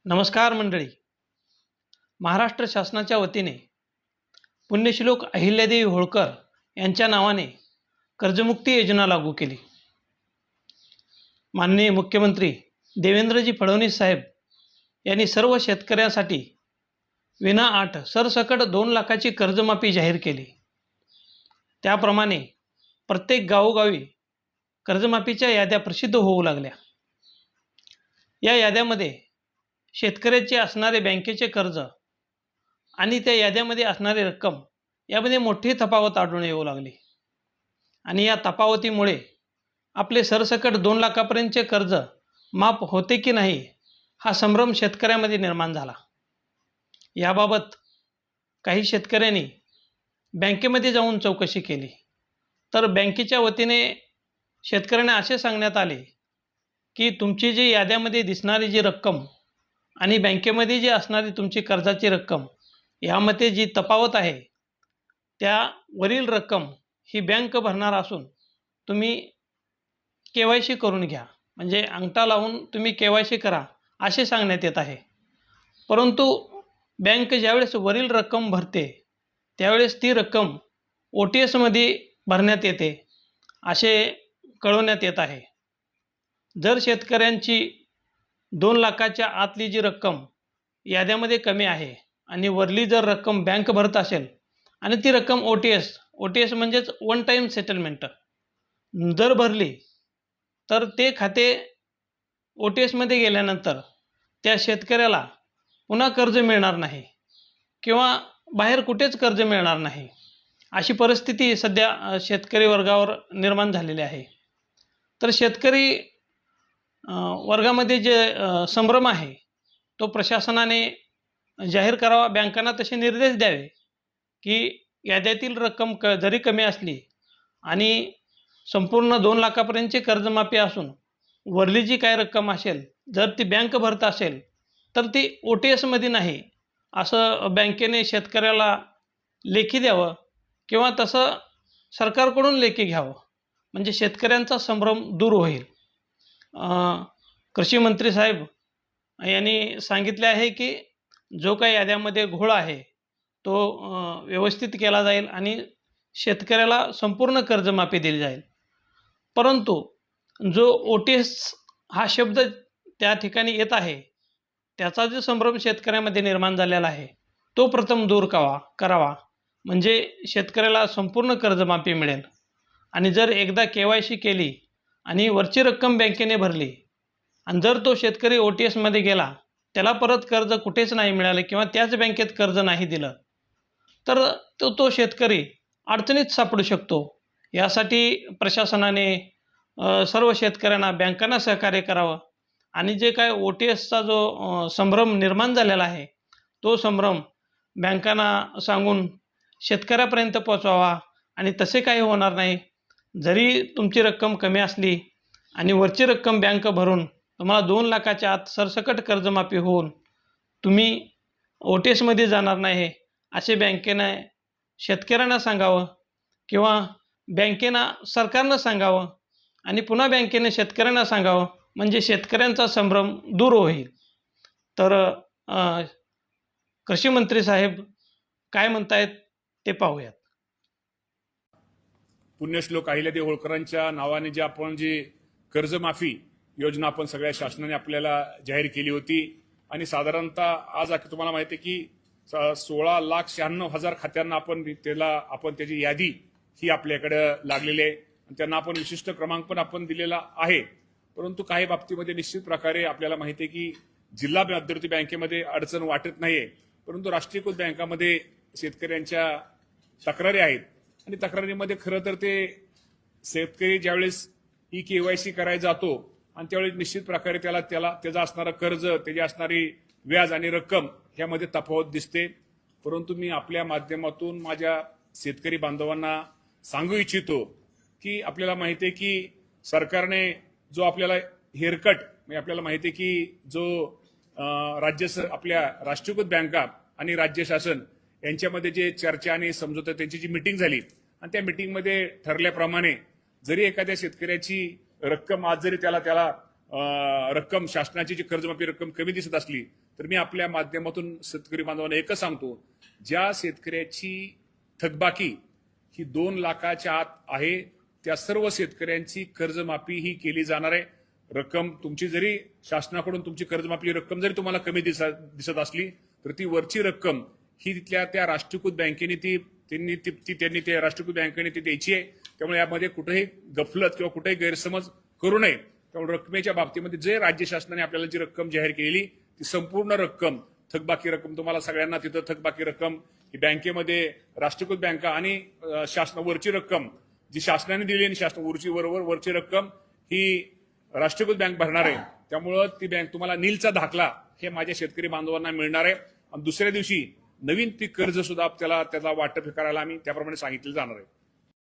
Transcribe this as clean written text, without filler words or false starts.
नमस्कार मंडळी. महाराष्ट्र शासनाच्या वतीने पुण्यश्लोक अहिल्यादेवी होळकर यांच्या नावाने कर्जमुक्ती योजना लागू केली. माननीय मुख्यमंत्री देवेंद्रजी फडणवीस साहेब यांनी सर्व शेतकऱ्यांसाठी विना-अट सरसकट 2 लाखाची कर्जमाफी जाहीर केली. त्याप्रमाणे प्रत्येक गावोगावी कर्जमाफीच्या याद्या प्रसिद्ध होऊ लागल्या. या याद्यामध्ये शेतकऱ्याचे असणारे बँकेचे कर्ज आणि त्या याद्यामध्ये असणारी रक्कम यामध्ये मोठी तफावत आढळून येऊ लागली आणि या तफावतीमुळे आपले सरसकट 2 लाखापर्यंतचे कर्ज माफ होते की नाही हा संभ्रम शेतकऱ्यामध्ये निर्माण झाला. याबाबत काही शेतकऱ्यांनी बँकेमध्ये जाऊन चौकशी केली तर बँकेच्या वतीने शेतकऱ्यांना असे सांगण्यात आले की तुमची जी याद्यामध्ये दिसणारी जी रक्कम आणि बँकेमध्ये जी असणारी तुमची कर्जाची रक्कम यामध्ये जी तफावत आहे त्यावरील रक्कम ही बँक भरणार असून तुम्ही KYC करून घ्या, म्हणजे अंगठा लावून तुम्ही KYC करा असे सांगण्यात येत आहे. परंतु बँक ज्यावेळेस वरील रक्कम भरते त्यावेळेस ती रक्कम OTS मध्ये भरण्यात येते असे कळवण्यात येत आहे. जर शेतकऱ्यांची 2 लाखाच्या आतली जी रक्कम याद्यामध्ये कमी आहे आणि वरली जर रक्कम बँक भरत असेल आणि ती रक्कम OTS म्हणजेच वन टाईम सेटलमेंट जर भरली तर ते खाते OTS मध्ये गेल्यानंतर त्या शेतकऱ्याला पुन्हा कर्ज मिळणार नाही किंवा बाहेर कुठेच कर्ज मिळणार नाही अशी परिस्थिती सध्या शेतकरी वर्गावर निर्माण झालेली आहे. तर शेतकरी वर्गामध्ये जे संभ्रम आहे तो प्रशासनाने जाहीर करावा. बँकांना तसे निर्देश द्यावे की याद्यातील रक्कम जरी कमी असली आणि संपूर्ण 2 लाखापर्यंतची कर्जमाफी असून वरली जी काय रक्कम असेल जर ती बँक भरत असेल तर ती OTS मध्ये नाही असं बँकेने शेतकऱ्याला लेखी द्यावं किंवा तसं सरकारकडून लेखी घ्यावं, म्हणजे शेतकऱ्यांचा संभ्रम दूर होईल. कृषी मंत्री साहेब यांनी सांगितले आहे की जो काही याद्यामध्ये घोळ आहे तो व्यवस्थित केला जाईल आणि शेतकऱ्याला संपूर्ण कर्जमाफी दिली जाईल. परंतु जो OTS हा शब्द त्या ठिकाणी येत आहे त्याचा जो संभ्रम शेतकऱ्यामध्ये निर्माण झालेला आहे तो प्रथम दूर करावा, म्हणजे शेतकऱ्याला संपूर्ण कर्जमाफी मिळेल. आणि जर एकदा KYC केली आणि वरची रक्कम बँकेने भरली आणि जर तो शेतकरी OTS मध्ये गेला त्याला परत कर्ज कुठेच नाही मिळाले किंवा त्याच बँकेत कर्ज नाही दिलं तर तो शेतकरी अडचणीत सापडू शकतो. यासाठी प्रशासनाने सर्व शेतकऱ्यांना बँकांना सहकार्य करावं आणि जे काय OTSचा जो संभ्रम निर्माण झालेला आहे तो संभ्रम बँकांना सांगून शेतकऱ्यापर्यंत पोहोचवावा आणि तसे काही होणार नाही. जरी तुमची रक्कम कमी असली आणि वरची रक्कम बँक भरून तुम्हाला 2 लाखाच्या आत सरसकट कर्जमाफी होऊन तुम्ही OTS मध्ये जाणार नाही असे बँकेने शेतकऱ्यांना सांगावं किंवा बँकेनं सरकारनं सांगावं आणि पुन्हा बँकेने शेतकऱ्यांना सांगावं, म्हणजे शेतकऱ्यांचा संभ्रम दूर होईल. तर कृषी मंत्री साहेब काय म्हणतायत ते पाहूयात. पुण्यश्लोक अहिल्यादेवी होळकरांच्या नावाने जी कर्जमाफी योजना आपण सगळ्या शासनाने आपल्याला जाहीर केली होती आणि साधारणतः आज तुम्हाला माहिती आहे की 16,96,000 खात्यांना आपण त्याची यादी ही आपल्याकडे लागलेली आहे. त्यांना आपण विशिष्ट क्रमांक पण आपण दिलेला आहे. परंतु काही बाबतीमध्ये निश्चित प्रकारे आपल्याला माहिती आहे की जिल्हा मध्यवर्ती बँकेमध्ये अडचण वाटत नाहीये, परंतु राष्ट्रीयकृत बँकामध्ये शेतकऱ्यांच्या तक्रारी आहेत आणि तक्रारीमध्ये खरं तर ते शेतकरी ज्यावेळेस KYC करायला जातो आणि त्यावेळेस निश्चित प्रकारे त्याचा असणारं कर्ज, त्याची असणारी व्याज आणि रक्कम ह्यामध्ये तफावत दिसते. परंतु मी आपल्या माध्यमातून माझ्या शेतकरी बांधवांना सांगू इच्छितो की आपल्याला माहिती आहे की सरकारने जो आपल्याला हेअरकट, म्हणजे आपल्याला माहिती आहे की जो आपल्या राष्ट्रीयकृत बँका आणि राज्य शासन यांच्यामध्ये जे चर्चा आणि समझोता त्यांची जी मीटिंग झाली आणि त्या मीटिंगमध्ये ठरल्याप्रमाणे जरी एखाद्या शेतकऱ्याची रक्कम आज जरी त्याला रक्कम शासनाची जी कर्जमाफी रक्कम कमी दिसत असली तर मी आपल्या माध्यमातून शेतकरी बांधवांना एकच सांगतो, ज्या शेतकऱ्याची थकबाकी ही 2 लाखाच्या आत आहे त्या सर्व शेतकऱ्यांची कर्जमाफी ही केली जाणार आहे. रक्कम तुमची जरी शासनाकडून तुमची कर्जमाफी रक्कम जरी तुम्हाला कमी दिसत असली तर ती वरची रक्कम ही तिथल्या त्या राष्ट्रीयकृत बँकेने त्यांनी त्या राष्ट्रीयकृत बँकेने ती द्यायची आहे. त्यामुळे यामध्ये कुठेही गफलत किंवा कुठेही गैरसमज करू नये. त्यामुळे रकमेच्या बाबतीमध्ये जे राज्य शासनाने आपल्याला जी रक्कम जाहीर केलेली ती संपूर्ण रक्कम थकबाकी रक्कम तुम्हाला सगळ्यांना तिथं थकबाकी रक्कम ही बँकेमध्ये राष्ट्रीयकृत बँका आणि शासनावरची रक्कम जी शासनाने दिली आणि शासन वरची रक्कम ही राष्ट्रीयकृत बँक भरणार आहे. त्यामुळं ती बँक तुम्हाला नीलचा दाखला हे माझ्या शेतकरी बांधवांना मिळणार आहे आणि दुसऱ्या दिवशी नवीन पीक कर्ज सुद्धा त्याला वाटप करायला आम्ही त्याप्रमाणे सांगितलं जाणार आहे.